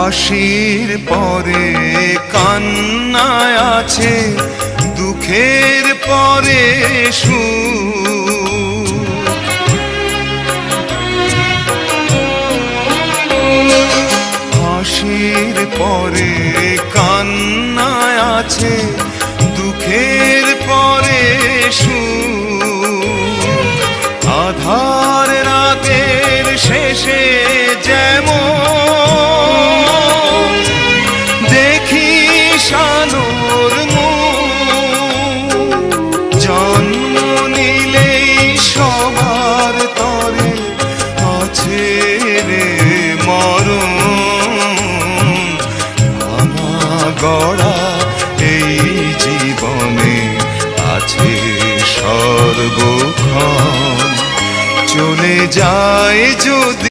হাসির পরে কান্নায় আছে, দুঃখের পরে সুখ। হাসির পরে কান্নায় আছে, দুঃখের পরে সুখ। আধার রাতের শেষে যেমন দেখি শালোর মুখ, জন্ম নিলেই সবার তরে আছে রে মরণ। ভাঙা গড়া এই জীবনে আছে সর্বক্ষণ, চলে যায় যদি